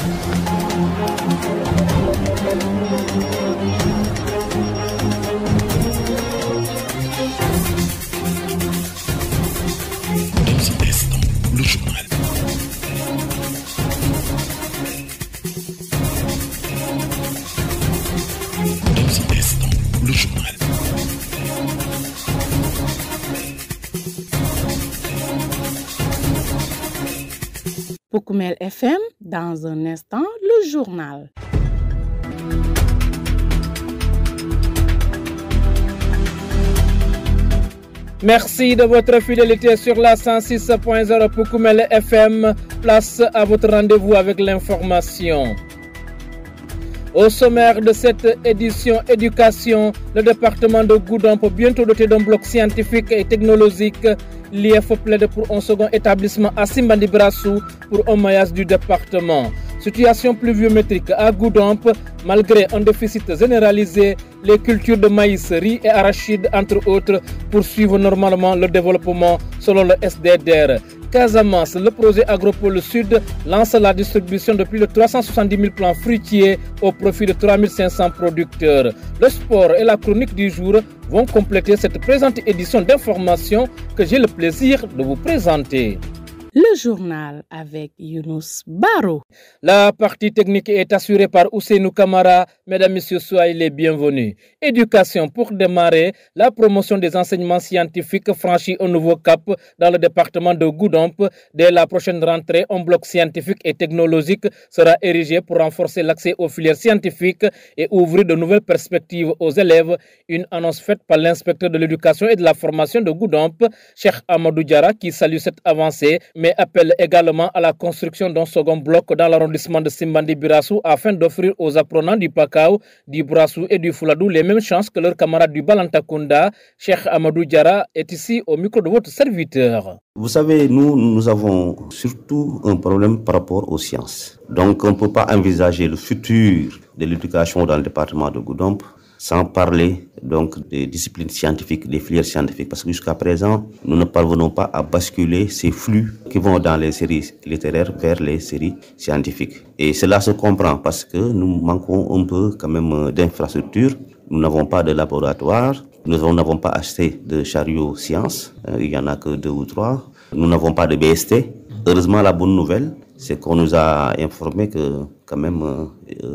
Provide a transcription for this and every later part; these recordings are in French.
Le journal. Le journal. Poukoumel FM, dans un instant, le journal. Merci de votre fidélité sur la 106.0 Poukoumel FM. Place à votre rendez-vous avec l'information. Au sommaire de cette édition éducation, le département de Goudomp, bientôt doté d'un bloc scientifique et technologique, l'IF plaide pour un second établissement à Simbandi Brassou pour un maillage du département. Situation pluviométrique à Goudomp, malgré un déficit généralisé, les cultures de maïs, riz et arachide, entre autres, poursuivent normalement le développement selon le SDDR. Casamance, le projet Agropole Sud lance la distribution de plus de 370 000 plants fruitiers au profit de 3 500 producteurs. Le sport et la chronique du jour vont compléter cette présente édition d'information que j'ai le plaisir de vous présenter. Le journal avec Younous Baro. La partie technique est assurée par Ousseinou Kamara. Mesdames, Messieurs, soyez les bienvenus. Éducation pour démarrer. La promotion des enseignements scientifiques franchit un nouveau cap dans le département de Goudomp. Dès la prochaine rentrée, un bloc scientifique et technologique sera érigé pour renforcer l'accès aux filières scientifiques et ouvrir de nouvelles perspectives aux élèves. Une annonce faite par l'inspecteur de l'éducation et de la formation de Goudomp, Cheikh Amadou Diara, qui salue cette avancée, mais appelle également à la construction d'un second bloc dans l'arrondissement de Simbandi Birassou afin d'offrir aux apprenants du Pakao, du Brassou et du Fouladou les mêmes chances que leurs camarades du Balantakunda. Cheikh Amadou Diara est ici au micro de votre serviteur. Vous savez, nous avons surtout un problème par rapport aux sciences. Donc on ne peut pas envisager le futur de l'éducation dans le département de Goudomp sans parler donc des disciplines scientifiques, des filières scientifiques, parce que jusqu'à présent, nous ne parvenons pas à basculer ces flux qui vont dans les séries littéraires vers les séries scientifiques. Et cela se comprend parce que nous manquons un peu quand même d'infrastructures. Nous n'avons pas de laboratoire, nous n'avons pas assez de chariots sciences, il n'y en a que 2 ou 3. Nous n'avons pas de BST. Heureusement, la bonne nouvelle, c'est qu'on nous a informé que quand même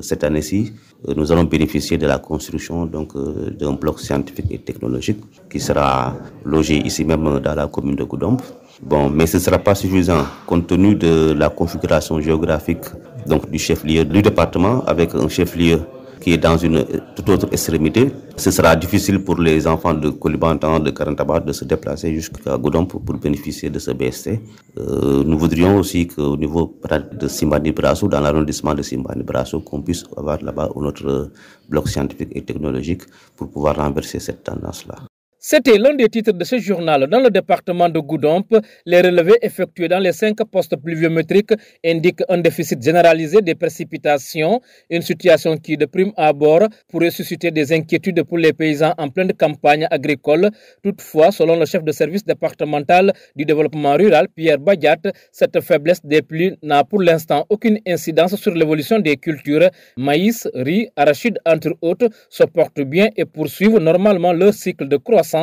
cette année-ci, nous allons bénéficier de la construction d'un bloc scientifique et technologique qui sera logé ici même dans la commune de Goudomp. Bon, mais ce ne sera pas suffisant compte tenu de la configuration géographique donc du chef-lieu du département avec un chef-lieu qui est dans une toute autre extrémité. Ce sera difficile pour les enfants de Kolibantan, de Karantabat de se déplacer jusqu'à Goudomp pour bénéficier de ce BST. Nous voudrions aussi qu'au niveau de Simbandi Brassou, dans l'arrondissement de Simbandi Brassou, qu'on puisse avoir là-bas un autre bloc scientifique et technologique pour pouvoir renverser cette tendance-là. C'était l'un des titres de ce journal. Dans le département de Goudomp, les relevés effectués dans les 5 postes pluviométriques indiquent un déficit généralisé des précipitations, une situation qui, de prime abord, pourrait susciter des inquiétudes pour les paysans en pleine campagne agricole. Toutefois, selon le chef de service départemental du développement rural, Pierre Badiat, cette faiblesse des pluies n'a pour l'instant aucune incidence sur l'évolution des cultures. Maïs, riz, arachide, entre autres, se portent bien et poursuivent normalement leur cycle de croissance.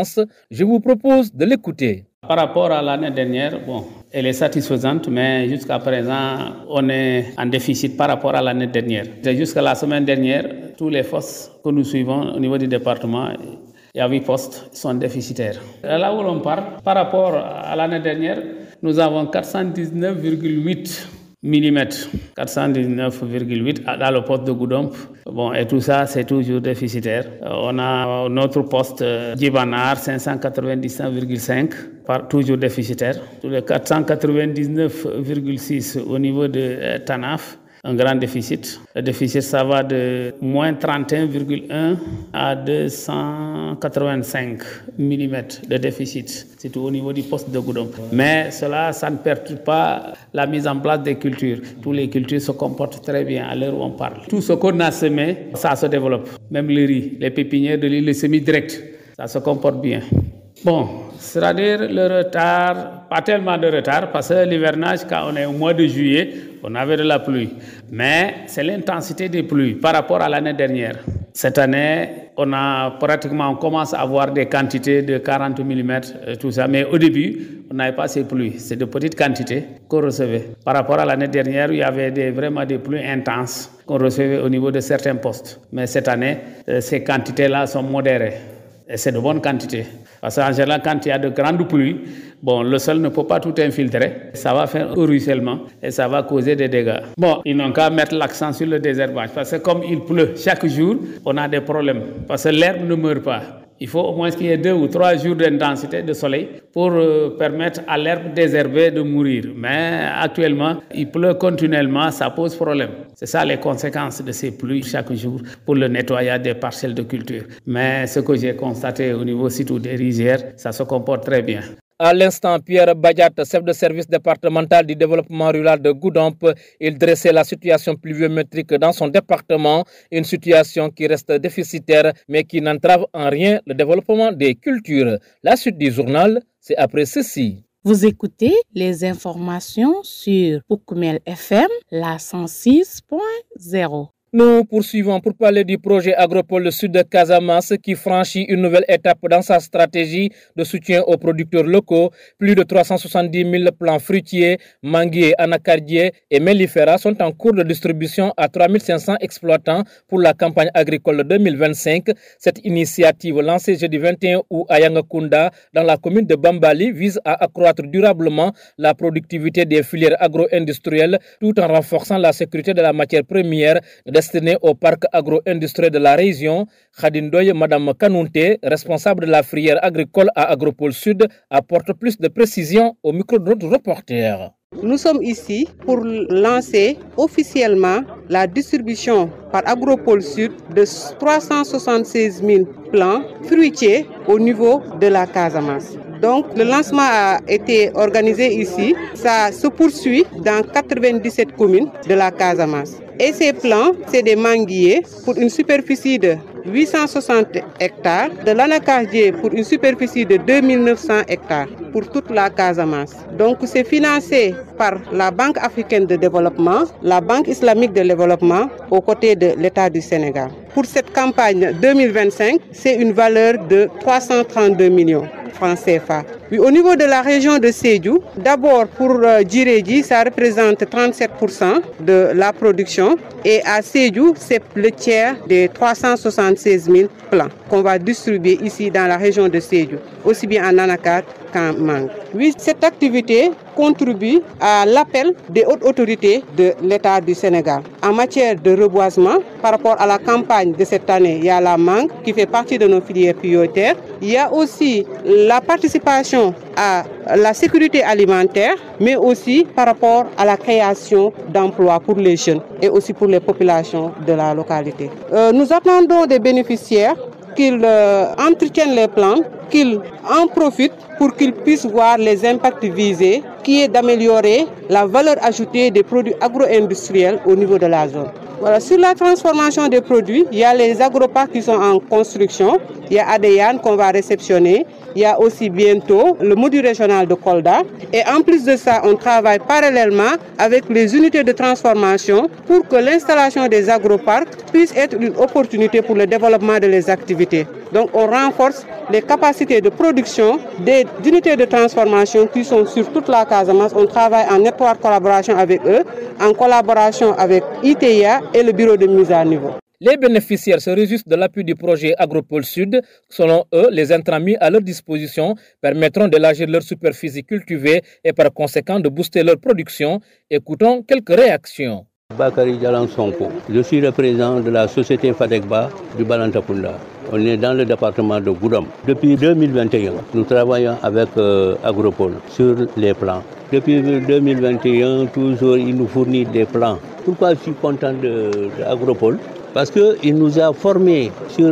Je vous propose de l'écouter. Par rapport à l'année dernière, elle est satisfaisante, mais jusqu'à présent, on est en déficit par rapport à l'année dernière. Jusqu'à la semaine dernière, tous les fosses que nous suivons au niveau du département, il y a 8 postes qui sont déficitaires. Là où l'on parle, par rapport à l'année dernière, nous avons 419,8 mm, 419,8 dans le poste de Goudomp. Et tout ça, c'est toujours déficitaire. On a notre poste Djibanar, 599,5, toujours déficitaire. Tous les 499,6 au niveau de Tanaf, un grand déficit. Le déficit, ça va de moins 31,1 à 285 mm de déficit. C'est tout au niveau du poste de Goudomp. Mais cela, ça ne perturbe pas la mise en place des cultures. Toutes les cultures se comportent très bien à l'heure où on parle. Tout ce qu'on a semé, ça se développe. Même le riz, les pépinières de riz, les semis directs, ça se comporte bien. Bon, c'est-à-dire le retard, pas tellement de retard, parce que l'hivernage, quand on est au mois de juillet, on avait de la pluie. Mais c'est l'intensité des pluies par rapport à l'année dernière. Cette année, on commence à avoir des quantités de 40 mm, tout ça. Mais au début, on n'avait pas ces pluies. C'est de petites quantités qu'on recevait. Par rapport à l'année dernière, il y avait vraiment des pluies intenses qu'on recevait au niveau de certains postes. Mais cette année, ces quantités-là sont modérées. Et c'est de bonnes quantités. Parce qu'en général, quand il y a de grandes pluies, le sol ne peut pas tout infiltrer. Ça va faire un ruissellement et ça va causer des dégâts. Ils n'ont qu'à mettre l'accent sur le désherbage. Parce que comme il pleut chaque jour, on a des problèmes. Parce que l'herbe ne meurt pas. Il faut au moins qu'il y ait 2 ou 3 jours d'intensité de soleil pour permettre à l'herbe désherbée de mourir. Mais actuellement, il pleut continuellement, ça pose problème. C'est ça les conséquences de ces pluies chaque jour pour le nettoyage des parcelles de culture. Mais ce que j'ai constaté au niveau surtout des rizières, ça se comporte très bien. À l'instant, Pierre Badiat, chef de service départemental du développement rural de Goudomp, il dressait la situation pluviométrique dans son département, une situation qui reste déficitaire mais qui n'entrave en rien le développement des cultures. La suite du journal, c'est après ceci. Vous écoutez les informations sur Poukoumel FM, la 106.0. Nous poursuivons pour parler du projet Agropole Sud de Casamance qui franchit une nouvelle étape dans sa stratégie de soutien aux producteurs locaux. Plus de 370 000 plants fruitiers, manguiers, anacardiers et mellifera sont en cours de distribution à 3 500 exploitants pour la campagne agricole 2025. Cette initiative lancée jeudi 21 août à Yangakunda dans la commune de Bambali vise à accroître durablement la productivité des filières agro-industrielles tout en renforçant la sécurité de la matière première destinée au parc agro-industriel de la région. Khadindoye, Madame Kanounté, responsable de la filière agricole à Agropole Sud, apporte plus de précision au micro de notre reporter. Nous sommes ici pour lancer officiellement la distribution par Agropole Sud de 376 000 plants fruitiers au niveau de la Casamance. Donc le lancement a été organisé ici. Ça se poursuit dans 97 communes de la Casamance. Et ces plants, c'est des manguiers pour une superficie de 860 hectares, de l'anacardier pour une superficie de 2900 hectares pour toute la Casamance. Donc c'est financé par la Banque africaine de développement, la Banque islamique de développement aux côtés de l'État du Sénégal. Pour cette campagne 2025, c'est une valeur de 332 millions francs CFA. Puis, au niveau de la région de Sédhiou, d'abord pour Djirédi, ça représente 37% de la production et à Sédhiou, c'est le tiers des 376 000 plants qu'on va distribuer ici dans la région de Sédhiou, aussi bien en anacarde qu'en mangue. Oui, cette activité contribue à l'appel des hautes autorités de l'État du Sénégal. En matière de reboisement, par rapport à la campagne de cette année, il y a la mangue qui fait partie de nos filières prioritaires. Il y a aussi la participation à la sécurité alimentaire, mais aussi par rapport à la création d'emplois pour les jeunes et aussi pour les populations de la localité. Nous attendons des bénéficiaires qu'ils entretiennent les plantes, qu'ils en profitent pour qu'ils puissent voir les impacts visés, qui est d'améliorer la valeur ajoutée des produits agro-industriels au niveau de la zone. Voilà. Sur la transformation des produits, il y a les agroparcs qui sont en construction, il y a Adéane qu'on va réceptionner, il y a aussi bientôt le module régional de Kolda. Et en plus de ça, on travaille parallèlement avec les unités de transformation pour que l'installation des agroparcs puisse être une opportunité pour le développement de les activités. Donc on renforce les capacités de production des unités de transformation qui sont sur toute la Casamance. On travaille en étroite collaboration avec eux, en collaboration avec ITIA et le bureau de mise à niveau. Les bénéficiaires se réjouissent de l'appui du projet Agropole Sud. Selon eux, les intrants mis à leur disposition permettront d'élargir leur superficie cultivée et par conséquent de booster leur production. Écoutons quelques réactions. Bakary Dialan Sonko. Je suis le président de la société Fadekba du Balantapunda. On est dans le département de Goudomp. Depuis 2021, nous travaillons avec Agropole sur les plans. Depuis 2021, toujours, il nous fournit des plans. Pourquoi je suis content d'Agropole? parce qu'il nous a formés sur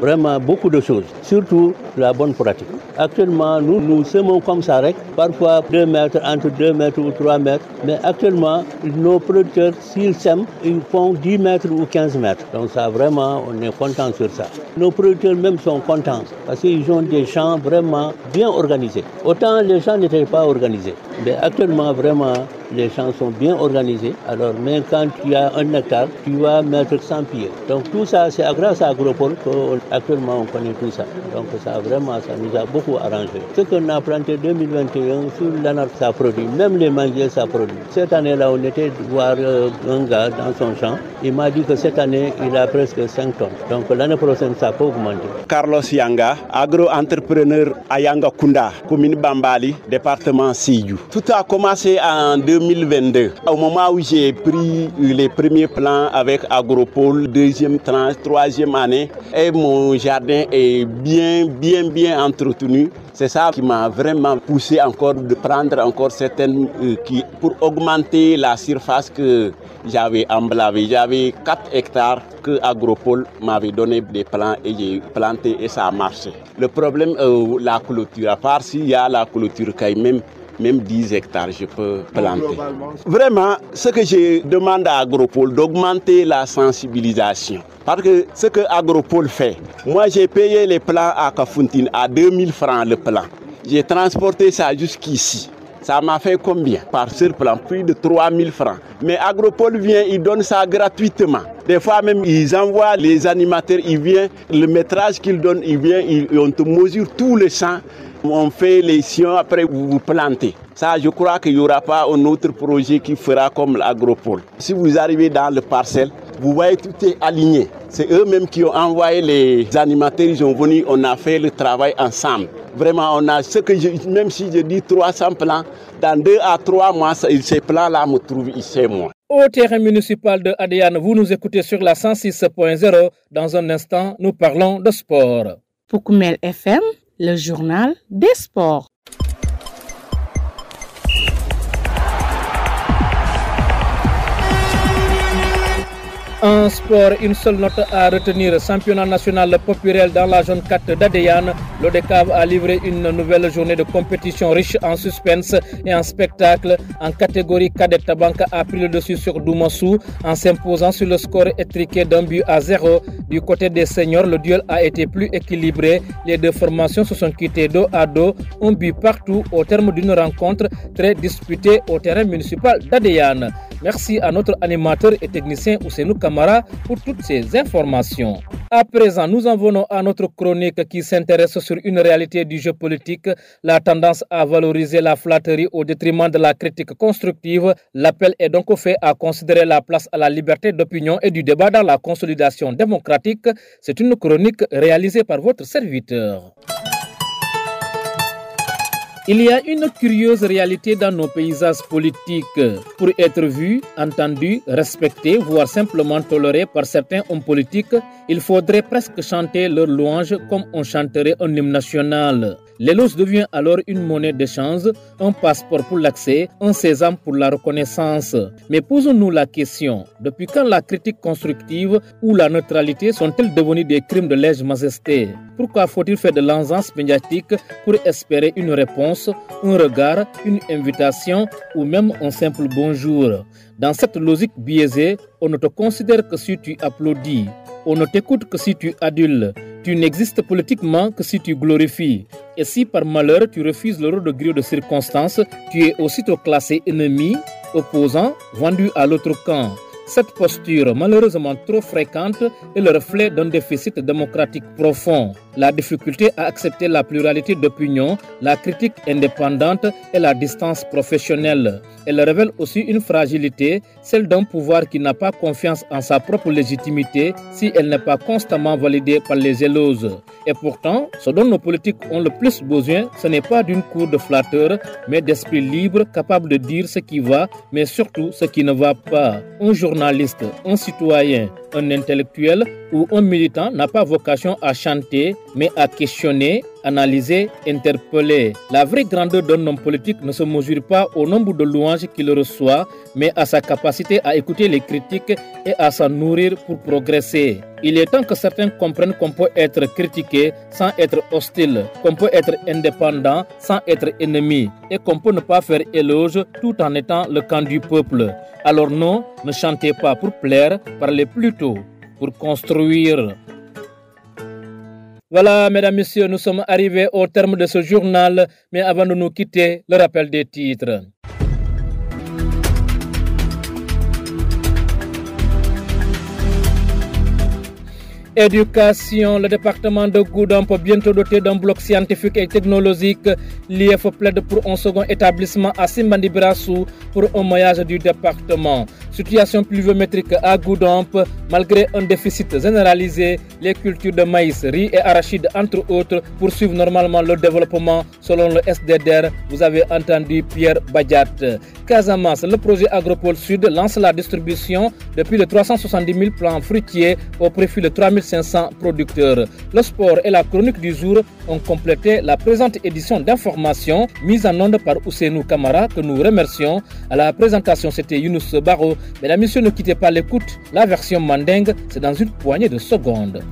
vraiment beaucoup de choses, surtout la bonne pratique. Actuellement, nous semons comme ça, parfois 2 mètres, entre 2 mètres ou 3 mètres, mais actuellement, nos producteurs, s'ils sèment, ils font 10 mètres ou 15 mètres. Donc ça, vraiment, on est content sur ça. Nos producteurs même sont contents parce qu'ils ont des champs vraiment bien organisés. Autant les champs n'étaient pas organisés, mais actuellement, vraiment, les champs sont bien organisés. Alors, même quand tu as 1 hectare, tu vas mettre 100 pieds. Donc tout ça, c'est grâce à Agropole qu'actuellement on connaît tout ça. Donc ça, vraiment, ça nous a beaucoup arrangé. Ce qu'on a planté 2021 sur l'ANAR, ça produit. Même les manguiers, ça produit. Cette année-là, on était voir un gars dans son champ. Il m'a dit que cette année, il a presque 5 tonnes. Donc l'année prochaine, ça peut augmenter. Carlos Yanga, agro-entrepreneur à Yanga Kunda, commune Bambali, département Sédhiou. Tout a commencé en 2022. Au moment où j'ai pris les premiers plants avec Agropole, deuxième tranche, troisième année, et mon jardin est bien entretenu. C'est ça qui m'a vraiment poussé encore de prendre encore certaines pour augmenter la surface que j'avais emblavée. J'avais 4 hectares que Agropole m'avait donné des plants et j'ai planté et ça a marché. Le problème, la clôture, à part s'il y a la clôture quand même 10 hectares, je peux planter. Vraiment, ce que je demande à Agropole, d'augmenter la sensibilisation. Parce que ce que Agropole fait, moi j'ai payé les plants à Kafountine à 2000 francs le plan. J'ai transporté ça jusqu'ici. Ça m'a fait combien par seul plan? Plus de 3000 francs. Mais Agropole vient, il donne ça gratuitement. Des fois même, ils envoient les animateurs, ils viennent, le métrage qu'ils donnent, ils viennent, on te mesure tous les champs. On fait les sillons, après vous plantez. Ça, je crois qu'il n'y aura pas un autre projet qui fera comme l'Agropole. Si vous arrivez dans le parcelle, vous voyez tout est aligné. C'est eux-mêmes qui ont envoyé les animateurs, ils sont venus, on a fait le travail ensemble. Vraiment, on a même si je dis 300 plants, dans 2 à 3 mois, ces plants-là me trouvent ici, moi. Au terrain municipal de Adéane, vous nous écoutez sur la 106.0. Dans un instant, nous parlons de sport. Pour Koumel FM, le journal des sports. En sport, une seule note à retenir. Championnat national populaire dans la zone 4 d'Adéane. L'ODCAV a livré une nouvelle journée de compétition riche en suspense et en spectacle. En catégorie cadette, Tabanka a pris le dessus sur Doumassou en s'imposant sur le score étriqué d'1-0. Du côté des seniors, le duel a été plus équilibré. Les deux formations se sont quittées dos à dos, un but partout au terme d'une rencontre très disputée au terrain municipal d'Adéane. Merci à notre animateur et technicien Ousseinou Kamara pour toutes ces informations. À présent, nous en venons à notre chronique qui s'intéresse sur une réalité du jeu politique, la tendance à valoriser la flatterie au détriment de la critique constructive. L'appel est donc fait à considérer la place à la liberté d'opinion et du débat dans la consolidation démocratique. C'est une chronique réalisée par votre serviteur. Il y a une curieuse réalité dans nos paysages politiques. Pour être vu, entendu, respecté, voire simplement toléré par certains hommes politiques, il faudrait presque chanter leur louange comme on chanterait un hymne national. L'éloge devient alors une monnaie d'échange, un passeport pour l'accès, un sésame pour la reconnaissance. Mais posons-nous la question, depuis quand la critique constructive ou la neutralité sont-elles devenues des crimes de lèse-majesté? Pourquoi faut-il faire de l'encens médiatique pour espérer une réponse, un regard, une invitation ou même un simple bonjour? Dans cette logique biaisée, on ne te considère que si tu applaudis. On ne t'écoute que si tu adules. Tu n'existes politiquement que si tu glorifies. Et si par malheur tu refuses le rôle de griot de circonstance, tu es aussitôt classé ennemi, opposant, vendu à l'autre camp. Cette posture, malheureusement trop fréquente, est le reflet d'un déficit démocratique profond. La difficulté à accepter la pluralité d'opinions, la critique indépendante et la distance professionnelle. Elle révèle aussi une fragilité, celle d'un pouvoir qui n'a pas confiance en sa propre légitimité si elle n'est pas constamment validée par les éloses. Et pourtant, ce dont nos politiques ont le plus besoin, ce n'est pas d'une cour de flatteurs, mais d'esprit libre, capable de dire ce qui va, mais surtout ce qui ne va pas. Un journaliste, un citoyen, un intellectuel ou un militant n'a pas vocation à chanter, mais à questionner, analyser, interpeller. La vraie grandeur d'un homme politique ne se mesure pas au nombre de louanges qu'il reçoit, mais à sa capacité à écouter les critiques et à s'en nourrir pour progresser. Il est temps que certains comprennent qu'on peut être critiqué sans être hostile, qu'on peut être indépendant sans être ennemi, et qu'on peut ne pas faire éloge tout en étant le camp du peuple. Alors non, ne chantez pas pour plaire, parlez plutôt pour construire. Voilà, mesdames, messieurs, nous sommes arrivés au terme de ce journal, mais avant de nous quitter, le rappel des titres. Éducation, le département de Goudomp bientôt doté d'un bloc scientifique et technologique. L'IF plaide pour un second établissement à Simbandi Birassou pour un maillage du département. Situation pluviométrique à Goudomp, malgré un déficit généralisé, les cultures de maïs, riz et arachides entre autres poursuivent normalement le développement selon le SDDR. Vous avez entendu Pierre Badiat. Casamance, le projet Agropole Sud lance la distribution depuis les 370 000 plants fruitiers au profit de 3500 producteurs. Le sport et la chronique du jour ont complété la présente édition d'information mise en onde par Ousseinou Kamara que nous remercions. À la présentation, c'était Younous Baro. Mesdames, messieurs, ne quittez pas l'écoute. La version mandingue, c'est dans une poignée de secondes.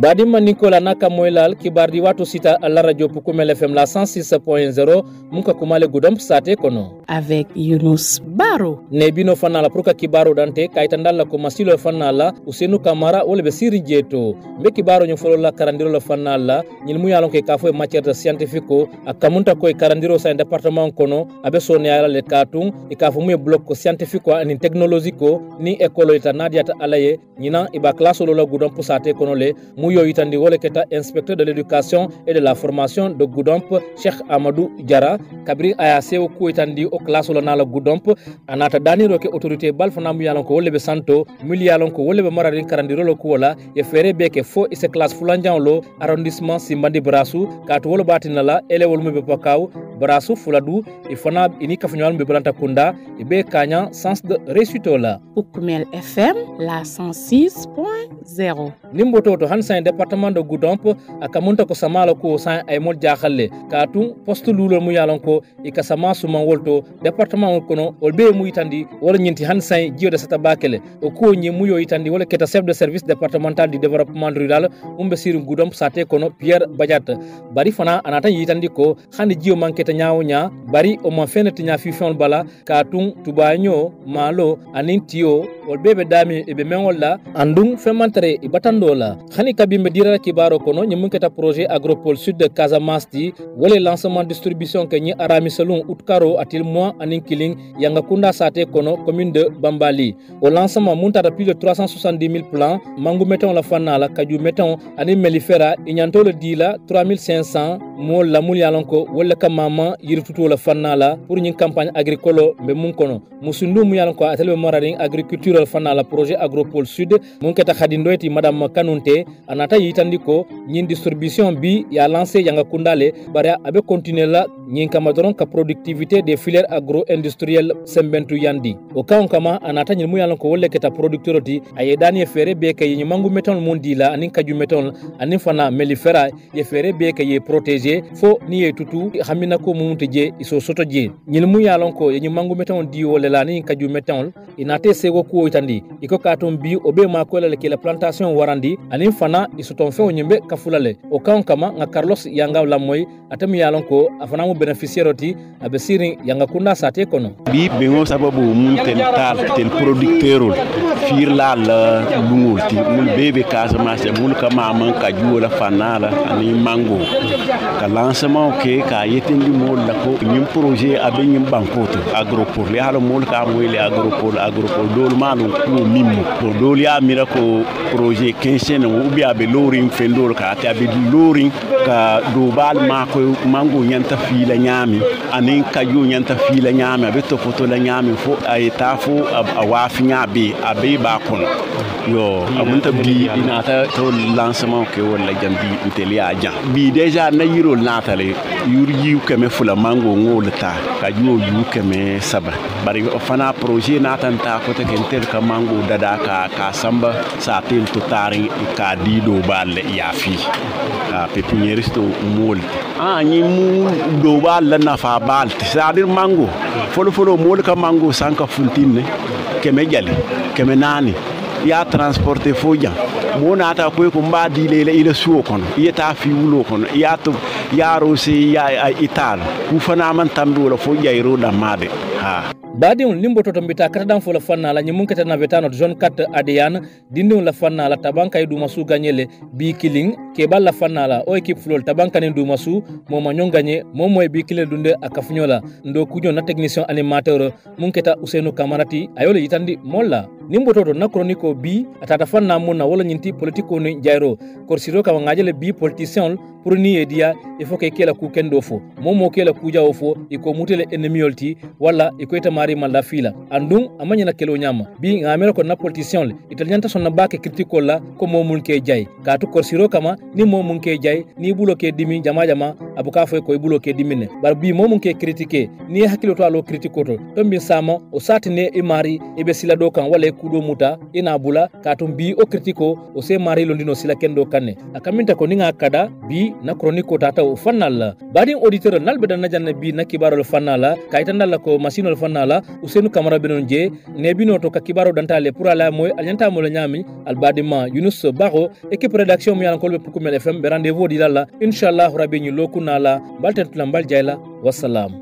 Badima Nicola Naka Moilal kibardi watu sita la radio Pukumel FM la 106.0 muka kumale Goudomp sate kono avec Younous Baro nebino fanala pruka kibaro dante kaitandala ko masilo fanala Ousseinou Kamara wala be siri jeto be kibaro ñu folo la karandiro la fanala ñil mu yalon ke kafo matière scientifique akamunta ko karandiro sa département kono abe soni ala le katung e kafo mu bloc scientifique ani technologique ni école eta nadiata alaye ñina iba classe lo la Goudomp sate kono le Mouyo Itandi Woleketa, inspecteur de l'éducation et de la formation de Goudomp, Cheikh Amadou Diara, Kabri Ayase Oku Itandi au classe Olonala Goudomp, Anata Dani Roke autorité Balfana Muyalonko Wolebe Santo, Mulialonko Wolebe Moradin Karandiro Kuola, et Ferre Beke Fo et ses classes Fulandianlo, arrondissement Simbandi Brassou, Katwolo Batinala, Ele Wolmube Pakao, Brassou Fuladou, et Fonab Inika Funyal Bebranta Kunda, et Be Kanyan, sens de Ressutola. Pukumel FM, la 106.0. Nimboto Hansa département de Goudomp akamunta ko samala ko sa ay mol jaxalle katum poste lulo mu yalonko e kasama suma wolto département kono olbe mu yitandi wala nyinti Hansa jiyo de sata bakele o ko nyi mu yo yitandi wala keta chef de service départemental du développement rural umbe siru Goudomp sate kono Pierre Badiat bari fana anata yitandi ko hande jiyo manketa nyaawo nya bari o ma fenati nya fi fon bala katum tubanyo malo anintio olbe be dami e be mengolla andum femantere e batandola hani kabimbe dira kibaro kono nyimunketa projet Agropole Sud de Casamance di wole lancement distribution ke nyi arami selon utkaro atil mois anin kiling yanga kunda sate kono commune de Bambali au lancement muntata plus de 370 000 plants mangu meton la fanala kaju meton anin melifera inyanto le dila 3500 mo la mulyalonko wole kamama yirtuto la fanala pour nyi campagne agricole be mun kono musundu muyalonko atel morading agriculture la fanala projet Agropole Sud munketa khadindoyti madame Kanunte anata yitandi ko nyin distribution bi ya lancé yanga kundale bare abe continuer la nyin kamadron ka productivité des filières agro-industrielles sembentu yandi o kan kama anata nyin mu yalan ko wolle keta producteur ti ay dani fere be kay nyi mangu meton mondi la anin kaju meton anin fana melifera ye fere be kay protéger fo ni ye tutu xamina ko mumunte je iso soto je nyin mu yalan ko nyi mangu meton di wole la ni kaju meton inate sego ko itandi iko katon bi obe ma ko la ke la plantation warandi anin fana isoton fe onyembe kafulale o kan kama nga Carlos yanga lamoy atami yalon ko afana mu beneficiaire oti abesiri yanga kunda sate kono bi bengo sababu mun tel tal tel producteur fir la lungul ti mul bebe Casamance mul kama man ka juola fanala ani mango ka lancement ke ka yetendi mol la ko ñim projet abe ñim bankoto agropole ya lo mol ka moy le agropole dol manu ko mimmo to dol ya mira ko projet 15 no ubi abe loring fendol ka ta abe loring ka do bal ma ko mango nyanta fi la nyami anin ka yo nyanta fi la nyami abe to foto la nyami fo ay tafo awafi nyabe abe ba kono yo amunta bi inata to lancement ke wala jambi intelia jan bi déjà na yiro natale yuri keme fula mango ngolta ka yo yu keme saba bari fana projet natanta ko te kentel ka mango dada ka samba sa tel to tari ka dido balle ya fi pepinieristo mol ni mu do balle na fa bal c'est-à-dire mango folo mol ka mango sanka funtine keme jali keme nani ya transporter foja mona ata ko ko mbadi lele ila suo kono yeta fi wulo kono ya to yaro si ya ital ku fana man tambi wala foja iro da made ha badi on limbo to mbita kata fo la fanna la nyimun kata na vetano zone 4 adian dindi la fanna la tabanka du masu ganyele bi killing ke balla fanna la o équipe flol tabanka ni du masu moma nyon gagné mom moy bi kilé dunde akafunyola ndo kunyo na technicien animateur mun kata Ousseynou Kamarati ayole yitandi molla nimbo to na chronique bi atata fanna mun na wala nyinti politiko ni jairo korsiro ka ngajele bi politicien pour ni edia il faut que kela ku kendo fo momo kela ku jawo fo iko mutele ennemi yolti wala iko ita mari malla fila andum amanya na kelo nyama bi ngamero ko na politicien italianta sonna bake critiquer la ko momul ke jay ka to korsiro kama ni momul ke jay ni bulo ke dimi jama abuka fo ko bulo ke dimine bar bi momul ke critiquer ni hakilo to alo critiquer to mbi sama o satine e mari e be sila do kan wala kudo muta ina bula ka to bi o critiquer o se mari londino sila kendo kanne akaminta ko ninga kada bi na chronique tata o fanal badi auditeur nalbe dan najanna bi na kibarol fanala kaytandalla ko masinol fanala Ousseynou Camara benon je ne bino to ka kibaro dantale pour ala moy alnyanta mo la nyami albadima Yunus Baro équipe rédaction mi yalan kolbe Poukoumel FM be rendez-vous di lalla inshallah rabbi ñu lokuna la balten tulam bal jayla wassalam